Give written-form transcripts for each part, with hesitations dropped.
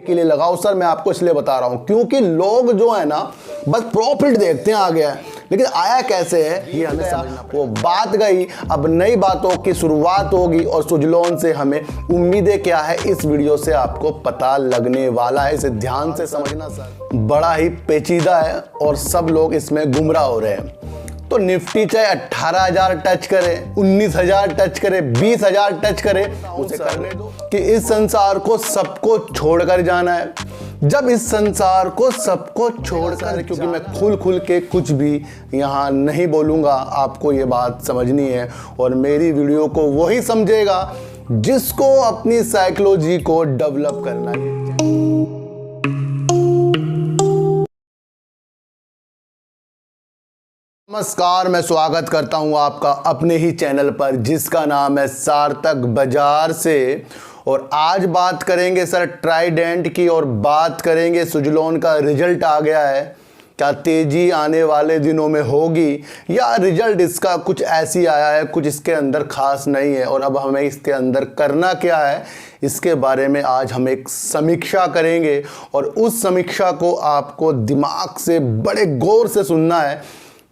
के लिए लगाओ सर। मैं आपको इसलिए बता रहा हूँ क्योंकि लोग जो है ना बस प्रॉफिट देखते हैं आगे, लेकिन आया कैसे है ये हमें समझना। वो बात गई, अब नई बातों की शुरुआत होगी और सुजलोन से हमें उम्मीदें क्या है इस वीडियो से आपको पता लगने वाला है। इसे ध्यान से समझना सर, बड़ा ही पेचीदा है और सब लोग इसमें गुमराह हो रहे हैं। तो निफ्टी चाहे 18,000 टच करे, 19,000 टच करे, 20,000 टच करे, उसे करने दो कि इस संसार को सबको छोड़कर जाना है। जब इस संसार को सबको छोड़कर, क्योंकि मैं खुल के कुछ भी यहाँ नहीं बोलूँगा, आपको ये बात समझनी है और मेरी वीडियो को वही समझेगा जिसको अपनी साइकोलॉजी को डेवलप करना है। नमस्कार, मैं स्वागत करता हूं आपका अपने ही चैनल पर जिसका नाम है सार्थक बाजार से। और आज बात करेंगे सर ट्राइडेंट की और बात करेंगे सुजलोन का रिजल्ट आ गया है, क्या तेज़ी आने वाले दिनों में होगी या रिजल्ट इसका कुछ ऐसी आया है, कुछ इसके अंदर खास नहीं है और अब हमें इसके अंदर करना क्या है, इसके बारे में आज हम एक समीक्षा करेंगे। और उस समीक्षा को आपको दिमाग से बड़े गौर से सुनना है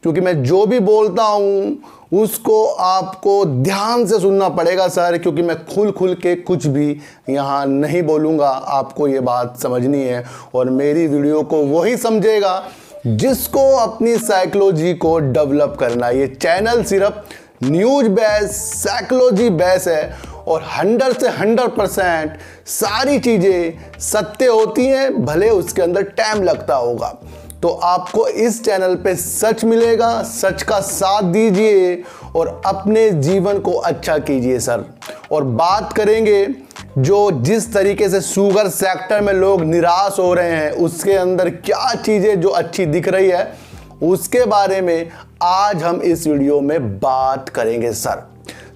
क्योंकि मैं जो भी बोलता हूँ उसको आपको ध्यान से सुनना पड़ेगा सर, क्योंकि मैं खुल के कुछ भी यहाँ नहीं बोलूँगा। आपको ये बात समझनी है और मेरी वीडियो को वही समझेगा जिसको अपनी साइकोलॉजी को डेवलप करना है। ये चैनल सिर्फ न्यूज बेस, साइकोलॉजी बेस है और 100 से 100% सारी चीज़ें सत्य होती हैं, भले उसके अंदर टाइम लगता होगा। तो आपको इस चैनल पे सच मिलेगा, सच का साथ दीजिए और अपने जीवन को अच्छा कीजिए सर। और बात करेंगे जो जिस तरीके से शुगर सेक्टर में लोग निराश हो रहे हैं, उसके अंदर क्या चीज़ें जो अच्छी दिख रही है उसके बारे में आज हम इस वीडियो में बात करेंगे सर।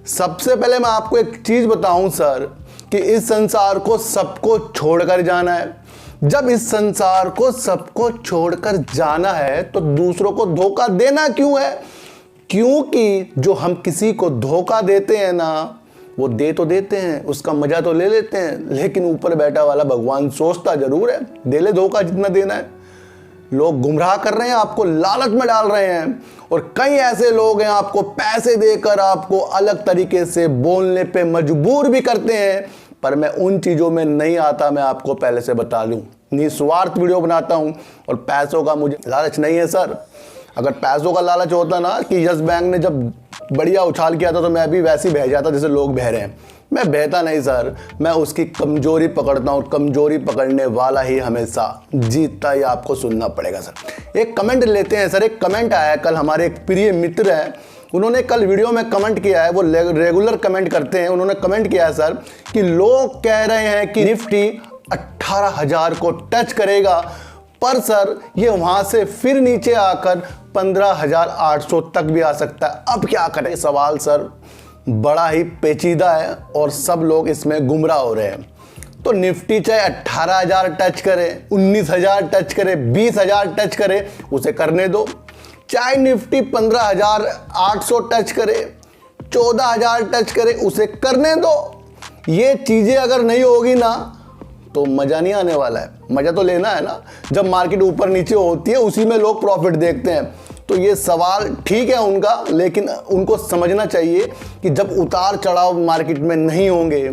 सबसे पहले मैं आपको एक चीज़ बताऊं सर कि इस संसार को सबको छोड़कर जाना है। जब इस संसार को सबको छोड़कर जाना है तो दूसरों को धोखा देना क्यों है? क्योंकि जो हम किसी को धोखा देते हैं ना, वो दे तो देते हैं, उसका मजा तो ले लेते हैं, लेकिन ऊपर बैठा वाला भगवान सोचता जरूर है, दे ले धोखा जितना देना है। लोग गुमराह कर रहे हैं, आपको लालच में डाल रहे हैं और कई ऐसे लोग हैं आपको पैसे देकर आपको अलग तरीके से बोलने पे मजबूर भी करते हैं। पर मैं उन चीज़ों में नहीं आता, मैं आपको पहले से बता दूं, निस्वार्थ वीडियो बनाता हूं और पैसों का मुझे लालच नहीं है सर। अगर पैसों का लालच होता ना कि यस बैंक ने जब बढ़िया उछाल किया था तो मैं भी वैसे ही बह जाता जैसे लोग बह रहे हैं। मैं बहता नहीं सर, मैं उसकी कमजोरी पकड़ता हूँ। कमजोरी पकड़ने वाला ही हमेशा जीतता, ही आपको सुनना पड़ेगा सर। एक कमेंट लेते हैं सर। एक कमेंट आया कल, हमारे एक प्रिय मित्र हैं, उन्होंने कल वीडियो में कमेंट किया है, वो रेगुलर कमेंट करते हैं। उन्होंने कमेंट किया है सर कि लोग कह रहे हैं कि निफ्टी 18,000 को टच करेगा, पर सर ये वहां से फिर नीचे आकर 15,800 तक भी आ सकता है। अब क्या करें? सवाल सर बड़ा ही पेचीदा है और सब लोग इसमें गुमराह हो रहे हैं। तो निफ्टी चाहे 18,000 टच करे, 19,000 टच करे, 20,000 टच करे, उसे करने दो। चाहे निफ्टी 15,800 टच करे, 14,000 टच करे, उसे करने दो। ये चीज़ें अगर नहीं होगी ना तो मज़ा नहीं आने वाला है। मज़ा तो लेना है ना। जब मार्केट ऊपर नीचे होती है उसी में लोग प्रॉफिट देखते हैं। तो ये सवाल ठीक है उनका, लेकिन उनको समझना चाहिए कि जब उतार चढ़ाव मार्केट में नहीं होंगे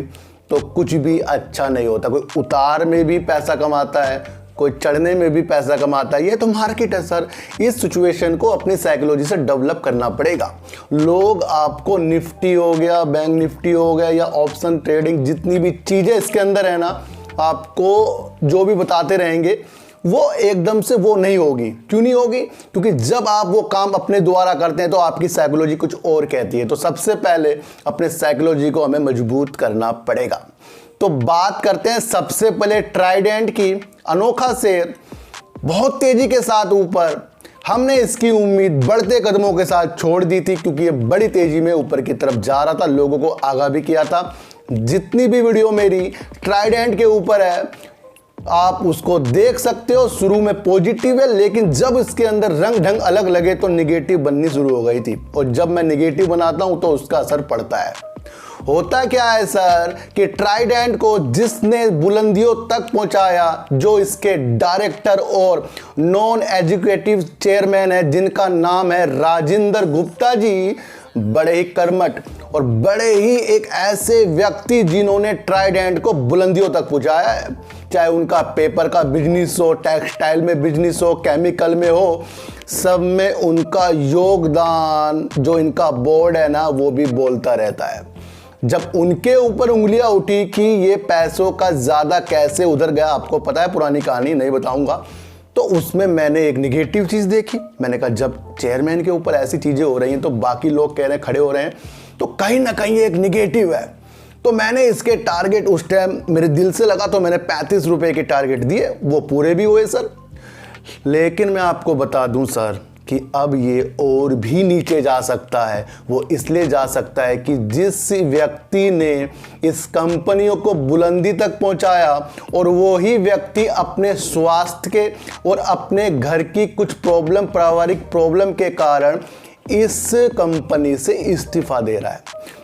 तो कुछ भी अच्छा नहीं होता। कोई उतार में भी पैसा कमाता है, कोई चढ़ने में भी पैसा कमाता है। ये तो मार्केट है सर। इस सिचुएशन को अपनी साइकोलॉजी से डेवलप करना पड़ेगा। लोग आपको निफ्टी हो गया, बैंक निफ्टी हो गया या ऑप्शन ट्रेडिंग, जितनी भी चीज़ें इसके अंदर है ना, आपको जो भी बताते रहेंगे वो एकदम से वो नहीं होगी। क्यों नहीं होगी? क्योंकि जब आप वो काम अपने द्वारा करते हैं तो आपकी साइकोलॉजी कुछ और कहती है। तो सबसे पहले अपने साइकोलॉजी को हमें मजबूत करना पड़ेगा। तो बात करते हैं सबसे पहले ट्राइडेंट की। अनोखा शेयर बहुत तेजी के साथ ऊपर, हमने इसकी उम्मीद बढ़ते कदमों के साथ छोड़ दी थी क्योंकि ये बड़ी तेजी में ऊपर की तरफ जा रहा था। लोगों को आगाह भी किया था। जितनी भी वीडियो मेरी ट्राइडेंट के ऊपर है आप उसको देख सकते हो। शुरू में पॉजिटिव है, लेकिन जब इसके अंदर रंग ढंग अलग लगे तो निगेटिव बननी शुरू हो गई थी। और जब मैं निगेटिव बनाता हूं तो उसका असर पड़ता है। होता क्या है सर कि ट्राइडेंट को जिसने बुलंदियों तक पहुंचाया, जो इसके डायरेक्टर और नॉन एग्जीक्यूटिव चेयरमैन है जिनका नाम है राजेंद्र गुप्ता जी, बड़े ही कर्मठ और बड़े ही एक ऐसे व्यक्ति जिन्होंने ट्राइडेंट को बुलंदियों तक पहुंचाया है। चाहे उनका पेपर का बिजनेस हो, टेक्सटाइल में बिजनेस हो, केमिकल में हो, सब में उनका योगदान जो इनका बोर्ड है ना वो भी बोलता रहता है। जब उनके ऊपर उंगलियां उठी कि ये पैसों का ज़्यादा कैसे उधर गया, आपको पता है पुरानी कहानी, नहीं बताऊंगा, तो उसमें मैंने एक निगेटिव चीज़ देखी। मैंने कहा जब चेयरमैन के ऊपर ऐसी चीज़ें हो रही हैं तो बाकी लोग कह रहे हैं, खड़े हो रहे हैं, तो कहीं ना कहीं एक निगेटिव है। तो मैंने इसके टारगेट उस टाइम मेरे दिल से लगा तो मैंने 35 रुपए के टारगेट दिए, वो पूरे भी हुए सर। लेकिन मैं आपको बता दूं सर कि अब ये और भी नीचे जा सकता है। वो इसलिए जा सकता है कि जिस व्यक्ति ने इस कंपनियों को बुलंदी तक पहुंचाया और वो ही व्यक्ति अपने स्वास्थ्य के और अपने घर की कुछ प्रॉब्लम, पारिवारिक प्रॉब्लम के कारण इस कंपनी से इस्तीफा दे रहा है।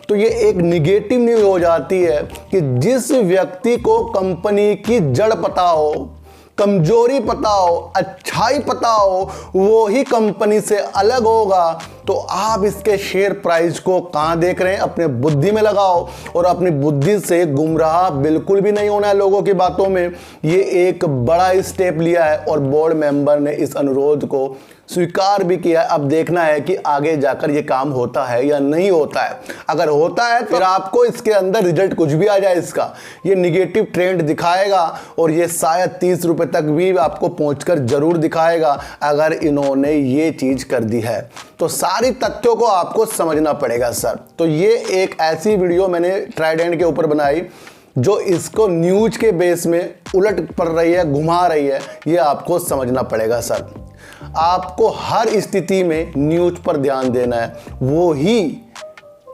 तो ये एक निगेटिव न्यूज़ हो जाती है कि जिस व्यक्ति को कंपनी की जड़ पता हो, कमजोरी पता हो, अच्छाई पता हो, वो ही कंपनी से अलग होगा। तो आप इसके शेयर प्राइस को कहाँ देख रहे हैं? अपने बुद्धि में लगाओ और अपनी बुद्धि से गुमराह बिल्कुल भी नहीं होना है लोगों की बातों में। ये एक बड़ा स्टेप लिया है और बोर्ड मेंबर ने इस अनुरोध को स्वीकार भी किया है। अब देखना है कि आगे जाकर ये काम होता है या नहीं होता है। अगर होता है तो फिर आपको इसके अंदर रिजल्ट कुछ भी आ जाए इसका, ये निगेटिव ट्रेंड दिखाएगा और ये शायद 30 रुपए तक भी आपको पहुंचकर जरूर दिखाएगा अगर इन्होंने ये चीज कर दी है। तो सारी तथ्यों को आपको समझना पड़ेगा सर। तो ये एक ऐसी वीडियो मैंने ट्राइडेंट के ऊपर बनाई जो इसको न्यूज के बेस में उलट पड़ रही है, घुमा रही है, ये आपको समझना पड़ेगा सर। आपको हर स्थिति में न्यूज पर ध्यान देना है, वो ही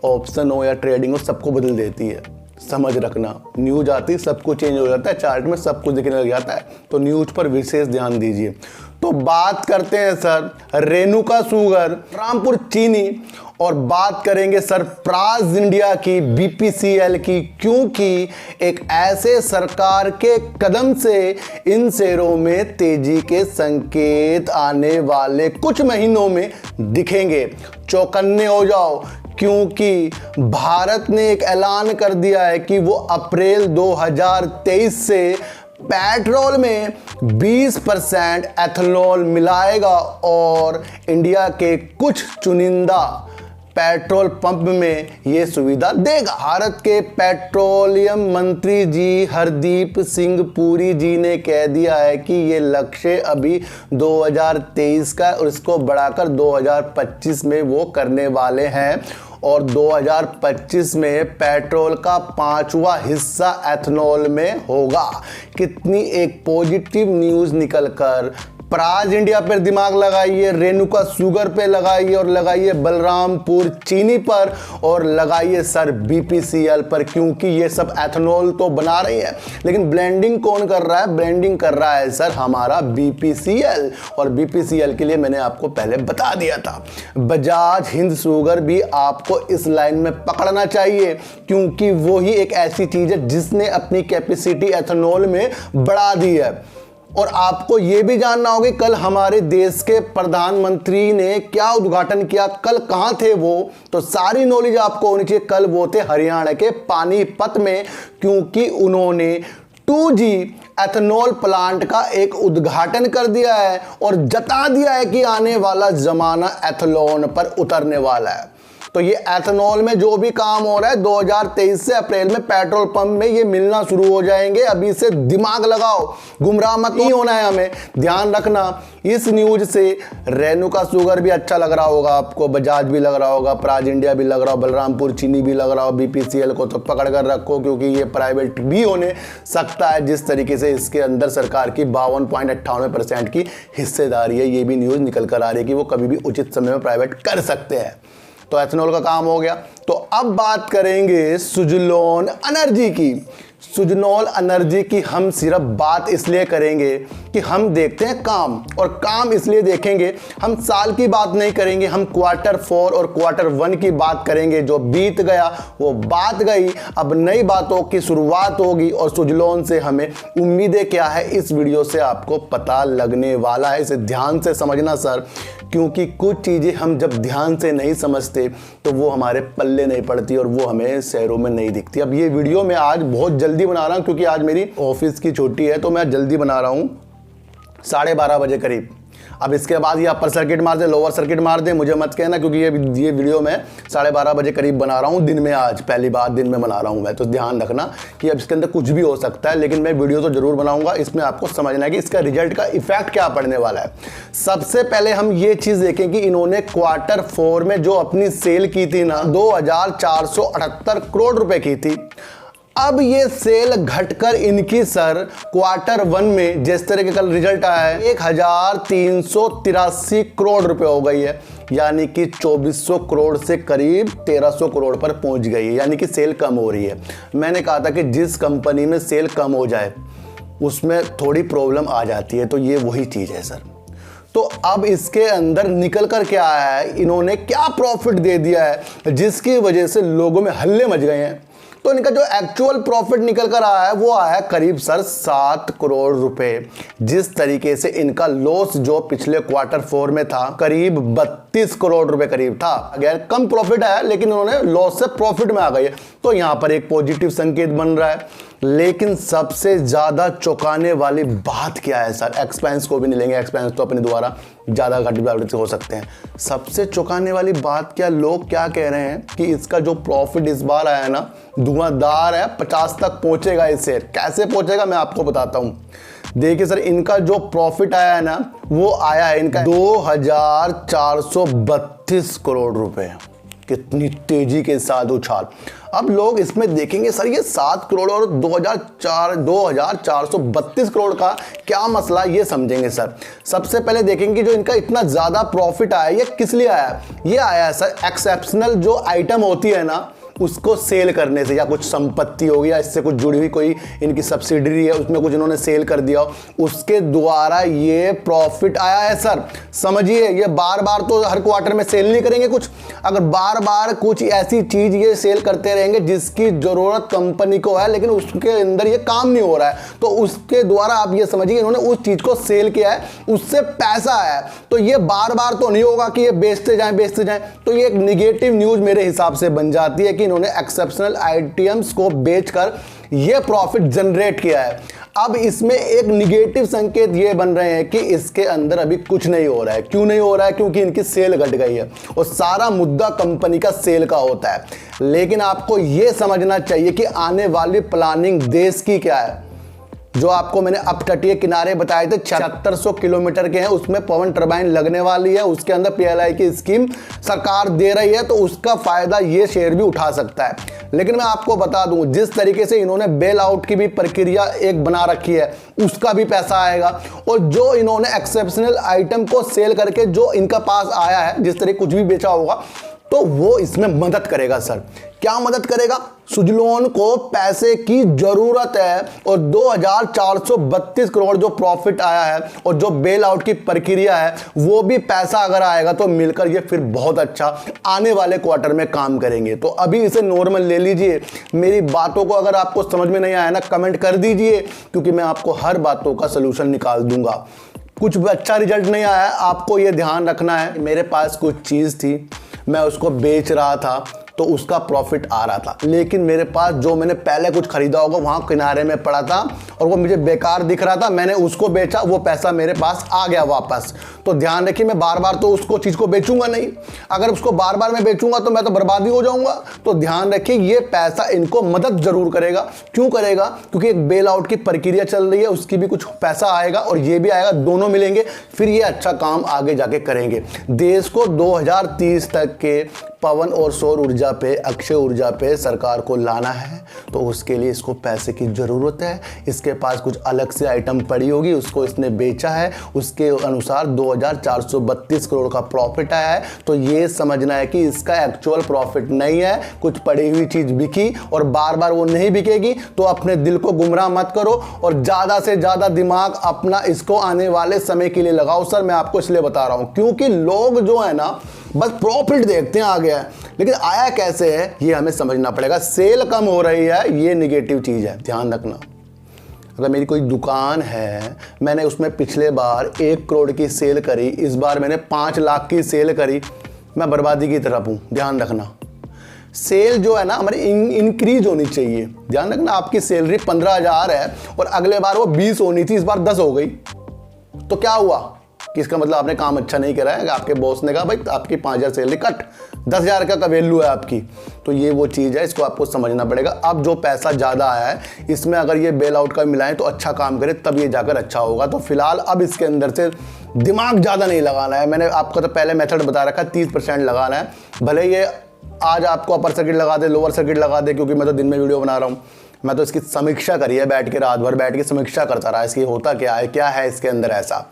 ऑप्शन हो या ट्रेडिंग हो सबको बदल देती है। समझ रखना, न्यूज आती सब कुछ चेंज हो जाता है, चार्ट में सब कुछ दिखने लग जाता है, तो न्यूज पर विशेष ध्यान दीजिए। तो बात करते हैं सर रेणुका शुगर, रामपुर चीनी, और बात करेंगे सर प्राज इंडिया की, बीपीसीएल की, क्योंकि एक ऐसे सरकार के कदम से इन शेयरों में तेजी के संकेत आने वाले कुछ महीनों में दिखेंगे। चौकन्ने हो जाओ, क्योंकि भारत ने एक ऐलान कर दिया है कि वो अप्रैल 2023 से पेट्रोल में 20% एथेनॉल मिलाएगा और इंडिया के कुछ चुनिंदा पेट्रोल पंप में ये सुविधा देगा। भारत के पेट्रोलियम मंत्री जी हरदीप सिंह पुरी जी ने कह दिया है कि ये लक्ष्य अभी 2023 का और इसको बढ़ाकर 2025 में वो करने वाले हैं और 2025 में पेट्रोल का 5वां हिस्सा एथेनॉल में होगा। कितनी एक पॉजिटिव न्यूज़ निकलकर प्राज इंडिया पर दिमाग लगाइए, रेणुका शुगर पे लगाइए और लगाइए बलरामपुर चीनी पर और लगाइए सर बीपीसीएल पर, क्योंकि ये सब एथेनॉल तो बना रही है लेकिन ब्लेंडिंग कौन कर रहा है? ब्लेंडिंग कर रहा है सर हमारा बीपीसीएल। और बीपीसीएल के लिए मैंने आपको पहले बता दिया था। बजाज हिंद शुगर भी आपको इस लाइन में पकड़ना चाहिए, क्योंकि वो ही एक ऐसी चीज है जिसने अपनी कैपेसिटी एथेनॉल में बढ़ा दी है। और आपको यह भी जानना होगा कल हमारे देश के प्रधानमंत्री ने क्या उद्घाटन किया, कल कहां थे वो, तो सारी नॉलेज आपको होनी चाहिए। कल वो थे हरियाणा के पानीपत में, क्योंकि उन्होंने 2G एथेनॉल प्लांट का एक उद्घाटन कर दिया है और जता दिया है कि आने वाला जमाना एथेनॉल पर उतरने वाला है। तो ये एथेनॉल में जो भी काम हो रहा है 2023 से अप्रैल में पेट्रोल पंप में ये मिलना शुरू हो जाएंगे। अभी से दिमाग लगाओ, गुमराह मत नहीं होना है, हमें ध्यान रखना। इस न्यूज से रेणुका शुगर भी अच्छा लग रहा होगा आपको, बजाज भी लग रहा होगा, प्राज इंडिया भी लग रहा हो, बलरामपुर चीनी भी लग रहा हो, बीपीसीएल को तो पकड़ कर रखो, क्योंकि ये प्राइवेट भी होने सकता है जिस तरीके से इसके अंदर सरकार की 52.98% की हिस्सेदारी है। ये भी न्यूज निकल कर आ रही है कि वो कभी भी उचित समय में प्राइवेट कर सकते हैं। तो एथेनॉल का काम हो गया। तो अब बात करेंगे सुजलॉन एनर्जी की। सुजनॉल एनर्जी की हम सिर्फ बात इसलिए करेंगे कि हम देखते हैं काम, और काम इसलिए देखेंगे, हम साल की बात नहीं करेंगे, हम क्वार्टर 4 और क्वार्टर 1 की बात करेंगे। जो बीत गया वो बात गई, अब नई बातों की शुरुआत होगी और सुजलॉन से हमें उम्मीदें क्या है इस वीडियो से आपको पता लगने वाला है। इसे ध्यान से समझना सर, क्योंकि कुछ चीज़ें हम जब ध्यान से नहीं समझते तो वो हमारे पल्ले नहीं पड़ती और वो हमें शहरों में नहीं दिखती। अब ये वीडियो मैं आज बहुत जल्दी बना रहा हूँ क्योंकि आज मेरी ऑफिस की छुट्टी है, तो मैं जल्दी बना रहा हूँ 12:30 बजे करीब। अब इसके बाद ये अपर सर्किट मार दे, लोअर सर्किट मार दे, मुझे मत कहना, क्योंकि ये वीडियो मैं 12:30 बजे करीब बना रहा हूँ दिन में। आज पहली बार दिन में बना रहा हूँ मैं, तो ध्यान रखना कि अब इसके अंदर कुछ भी हो सकता है, लेकिन मैं वीडियो तो जरूर बनाऊंगा। इसमें आपको समझना है कि इसका रिजल्ट का इफेक्ट क्या पड़ने वाला है। सबसे पहले हम ये चीज़ देखें कि इन्होंने क्वार्टर 4 में जो अपनी सेल की थी ना, 2478 करोड़ रुपए की थी। अब ये सेल घटकर इनकी सर क्वार्टर 1 में जिस तरह के कल रिजल्ट आया है 1383 करोड़ रुपए हो गई है, यानी कि 2400 करोड़ से करीब 1300 करोड़ पर पहुंच गई है, यानी कि सेल कम हो रही है। मैंने कहा था कि जिस कंपनी में सेल कम हो जाए उसमें थोड़ी प्रॉब्लम आ जाती है, तो ये वही चीज़ है सर। तो अब इसके अंदर निकल कर क्या आया है, इन्होंने क्या प्रॉफिट दे दिया है जिसकी वजह से लोगों में हल्ले मच गए हैं। तो इनका जो एक्चुअल प्रॉफिट निकल कर आया है वो आया है करीब सर 7 करोड़ रुपए। जिस तरीके से इनका लॉस जो पिछले क्वार्टर 4 में था करीब 32 करोड़ रुपए करीब था, अगर कम प्रॉफिट आया लेकिन उन्होंने लॉस से प्रॉफिट में आ गई है, तो यहां पर एक पॉजिटिव संकेत बन रहा है। लेकिन सबसे ज्यादा चौंकाने वाली बात क्या है सर, एक्सपेंस को भी नहीं लेंगे, एक्सपेंस तो अपने द्वारा ज्यादा घट हो सकते हैं। सबसे चौंकाने वाली बात क्या, लोग क्या कह रहे हैं कि इसका जो प्रॉफिट इस बार आया ना धुआंधार है, 50 तक पहुंचेगा ये शेयर। कैसे पहुंचेगा मैं आपको बताता हूं। देखिए सर, इनका जो प्रॉफिट आया है ना वो आया है इनका 2432 करोड़ रुपए। कितनी तेजी के साथ उछाल। अब लोग इसमें देखेंगे सर ये 7 करोड़ और 2432 करोड़ का क्या मसला, ये समझेंगे सर। सबसे पहले देखेंगे जो इनका इतना ज्यादा प्रॉफिट आया ये किस लिए आया। ये आया है सर एक्सेप्शनल जो आइटम होती है ना उसको सेल करने से, या कुछ संपत्ति हो गया इससे कुछ जुड़ी हुई कोई इनकी सब्सिडरी है उसमें कुछ इन्होंने सेल कर दिया, उसके द्वारा ये प्रॉफिट आया है सर। समझिए, ये बार बार तो हर क्वार्टर में सेल नहीं करेंगे कुछ, अगर बार बार कुछ ऐसी चीज ये सेल करते रहेंगे जिसकी जरूरत कंपनी को है लेकिन उसके अंदर ये काम नहीं हो रहा है, तो उसके द्वारा आप ये समझिए इन्होंने उस चीज को सेल किया है, उससे पैसा आया है। तो ये बार बार तो नहीं होगा कि ये बेचते जाएं, तो ये एक निगेटिव न्यूज मेरे हिसाब से बन जाती है कि इन्होंने एक्सेप्शनल आइटम्स को बेचकर यह प्रॉफिट जनरेट किया है। अब इसमें एक निगेटिव संकेत ये बन रहे हैं कि इसके अंदर अभी कुछ नहीं हो रहा है। क्यों नहीं हो रहा है? क्योंकि इनकी सेल घट गई है और सारा मुद्दा कंपनी का सेल का होता है। लेकिन आपको यह समझना चाहिए कि आने वाली प्लानिंग देश की क्या है। जो आपको मैंने अपतटीय किनारे बताए थे 7600 किलोमीटर के हैं, उसमें पवन टरबाइन लगने वाली है, उसके अंदर पीएलआई की स्कीम सरकार दे रही है, तो उसका फायदा ये शेयर भी उठा सकता है। लेकिन मैं आपको बता दूं जिस तरीके से इन्होंने बेल आउट की भी प्रक्रिया एक बना रखी है उसका भी पैसा आएगा, और जो इन्होंने एक्सेप्शनल आइटम को सेल करके जो इनका पास आया है जिस तरह कुछ भी बेचा होगा तो वो इसमें मदद करेगा सर। क्या मदद करेगा? सुजलॉन को पैसे की जरूरत है और 2432 करोड़ जो प्रॉफिट आया है और जो बेल आउट की प्रक्रिया है वो भी पैसा अगर आएगा तो मिलकर ये फिर बहुत अच्छा आने वाले क्वार्टर में काम करेंगे। तो अभी इसे नॉर्मल ले लीजिए। मेरी बातों को अगर आपको समझ में नहीं आया ना कमेंट कर दीजिए, क्योंकि मैं आपको हर बातों का सलूशन निकाल दूंगा। कुछ भी अच्छा रिजल्ट नहीं आया, आपको ये ध्यान रखना है। मेरे पास कुछ चीज़ थी, मैं उसको बेच रहा था तो उसका प्रॉफिट आ रहा था, लेकिन मेरे पास जो मैंने पहले कुछ खरीदा होगा वहां किनारे में पड़ा था और वो मुझे बेकार दिख रहा था, मैंने उसको बेचा, वो पैसा मेरे पास आ गया वापस। तो ध्यान रखिए, मैं बार बार तो उसको चीज को बेचूंगा नहीं। अगर उसको बार बार मैं बेचूंगा तो मैं तो बर्बादी हो जाऊंगा। तो ध्यान रखिए ये पैसा इनको मदद जरूर करेगा। क्यों करेगा? क्योंकि एक बेल आउट की प्रक्रिया चल रही है, उसकी भी कुछ पैसा आएगा और ये भी आएगा, दोनों मिलेंगे, फिर ये अच्छा काम आगे जाके करेंगे। देश को 2030 तक के पवन और सौर ऊर्जा पे, अक्षय ऊर्जा पे सरकार को लाना है, तो उसके लिए इसको पैसे की ज़रूरत है। इसके पास कुछ अलग से आइटम पड़ी होगी, उसको इसने बेचा है, उसके अनुसार 2432 करोड़ का प्रॉफिट आया है। तो ये समझना है कि इसका एक्चुअल प्रॉफिट नहीं है, कुछ पड़ी हुई चीज़ बिकी और बार बार वो नहीं बिकेगी। तो अपने दिल को गुमराह मत करो और ज़्यादा से ज़्यादा दिमाग अपना इसको आने वाले समय के लिए लगाओ। सर मैं आपको इसलिए बता रहा हूँ क्योंकि लोग जो है ना बस प्रॉफिट देखते हैं आ गया है, लेकिन आया कैसे है ये हमें समझना पड़ेगा। सेल कम हो रही है, ये नेगेटिव चीज़ है, ध्यान रखना। अगर मेरी कोई दुकान है, मैंने उसमें पिछले बार 1 करोड़ की सेल करी, इस बार मैंने 5 लाख की सेल करी, मैं बर्बादी की तरफ हूँ, ध्यान रखना। सेल जो है ना हमारी इंक्रीज होनी चाहिए। ध्यान रखना, आपकी सैलरी 15,000 है और अगले बार वो 20 होनी थी, इस बार 10 हो गई, तो क्या हुआ कि इसका मतलब आपने काम अच्छा नहीं करा है। आपके बॉस ने कहा भाई आपकी 5,000 सैलरी कट, 10,000 का वैल्यू है आपकी। तो ये वो चीज़ है, इसको आपको समझना पड़ेगा। अब जो पैसा ज़्यादा आया है इसमें अगर ये बेल आउट का मिलाएं तो अच्छा काम करे, तब ये जाकर अच्छा होगा। तो फिलहाल अब इसके अंदर से दिमाग ज़्यादा नहीं लगाना है। मैंने आपको तो पहले मेथड बता रखा, 30% लगाना है। भले ये आज आपको अपर सर्किट लगा दे, लोअर सर्किट लगा दे, क्योंकि मैं तो दिन में वीडियो बना रहा हूँ, मैं तो इसकी समीक्षा करी है, बैठ के रात भर बैठ के समीक्षा करता रहा इसकी होता क्या है इसके अंदर ऐसा।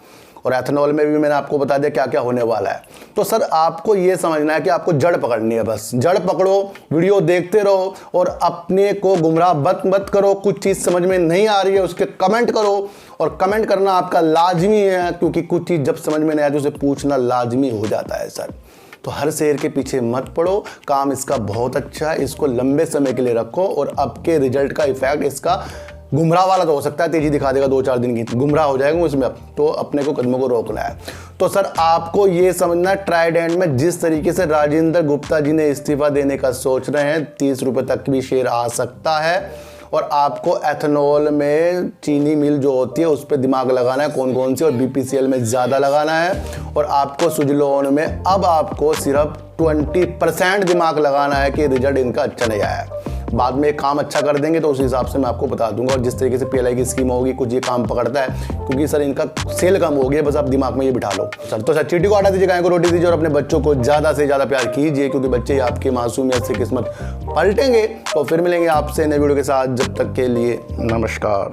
और एथेनॉल में भी मैंने आपको बता दिया क्या क्या होने वाला है। तो सर आपको ये समझना है कि आपको जड़ पकड़नी है, बस जड़ पकड़ो, वीडियो देखते रहो और अपने को गुमराह मत करो। कुछ चीज़ समझ में नहीं आ रही है उसके कमेंट करो, और कमेंट करना आपका लाजमी है, क्योंकि कुछ चीज़ जब समझ में नहीं आती उसे पूछना लाजमी हो जाता है सर। तो हर शेयर के पीछे मत पड़ो, काम इसका बहुत अच्छा है, इसको लंबे समय के लिए रखो और आपके रिजल्ट का इफेक्ट इसका गुमराह वाला तो हो सकता है, तेजी दिखा देगा 2-4 दिन की, गुमराह हो जाएगा उसमें। तो अपने को कदमों को रोकना है। तो सर आपको ये समझना, ट्राइडेंट में जिस तरीके से राजेंद्र गुप्ता जी ने इस्तीफा देने का सोच रहे हैं, 30 रुपये तक भी शेयर आ सकता है। और आपको एथेनॉल में चीनी मिल जो होती है उस पर दिमाग लगाना है, कौन कौन सी, और बीपीसीएल में ज़्यादा लगाना है। और आपको सुजलोन में अब आपको सिर्फ 20% दिमाग लगाना है कि रिजल्ट इनका अच्छा नहीं आया है। बाद में काम अच्छा कर देंगे तो उस हिसाब से मैं आपको बता दूंगा। और जिस तरीके से पीएलआई की स्कीम होगी, कुछ ये काम पकड़ता है, क्योंकि सर इनका सेल कम हो गया, बस आप दिमाग में ये बिठा लो सर। तो सर चीटी को हटा दीजिए, गाय को रोटी दीजिए और अपने बच्चों को ज़्यादा से ज़्यादा प्यार कीजिए, क्योंकि बच्चे आपकी मासूमियत से किस्मत पलटेंगे। तो फिर मिलेंगे आपसे नए वीडियो के साथ, जब तक के लिए नमस्कार।